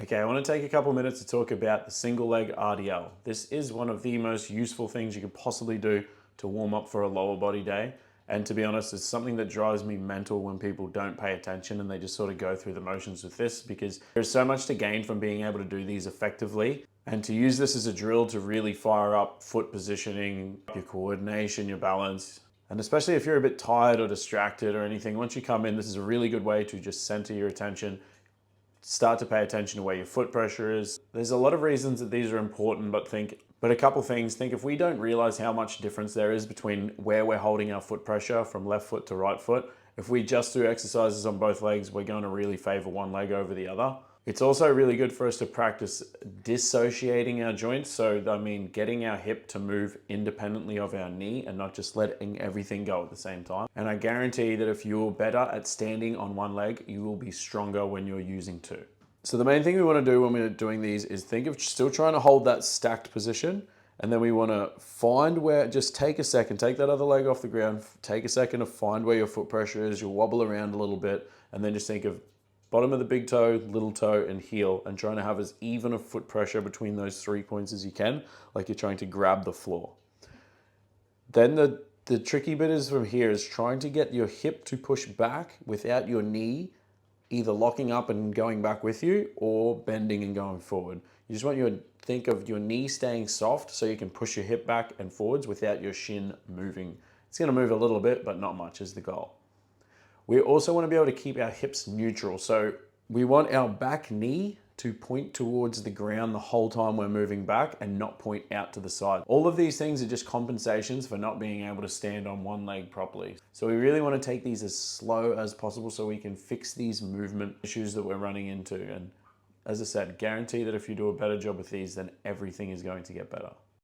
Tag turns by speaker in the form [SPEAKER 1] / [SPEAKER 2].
[SPEAKER 1] Okay, I want to take a couple minutes to talk about the single leg RDL. This is one of the most useful things you could possibly do to warm up for a lower body day. And to be honest, it's something that drives me mental when people don't pay attention and they just sort of go through the motions with this, because there's so much to gain from being able to do these effectively. And to use this as a drill to really fire up foot positioning, your coordination, your balance. And especially if you're a bit tired or distracted or anything, once you come in, this is a really good way to just center your attention, start to pay attention to where your foot pressure is. There's a lot of reasons that these are important, but a couple things. Think if we don't realize how much difference there is between where we're holding our foot pressure from left foot to right foot, if we just do exercises on both legs, we're going to really favor one leg over the other. It's also really good for us to practice dissociating our joints. So, I mean, getting our hip to move independently of our knee and not just letting everything go at the same time. And I guarantee that if you're better at standing on one leg, you will be stronger when you're using two. So the main thing we want to do when we're doing these is think of still trying to hold that stacked position. And then we want to find where, just take a second, take that other leg off the ground, take a second to find where your foot pressure is. You'll wobble around a little bit and then just think of bottom of the big toe, little toe, and heel, and trying to have as even a foot pressure between those 3 points as you can, like you're trying to grab the floor. Then the tricky bit is from here is trying to get your hip to push back without your knee either locking up and going back with you or bending and going forward. You just want you to think of your knee staying soft so you can push your hip back and forwards without your shin moving. It's going to move a little bit, but not much is the goal. We also want to be able to keep our hips neutral. So we want our back knee to point towards the ground the whole time we're moving back and not point out to the side. All of these things are just compensations for not being able to stand on one leg properly. So we really want to take these as slow as possible so we can fix these movement issues that we're running into. And as I said, guarantee that if you do a better job with these, then everything is going to get better.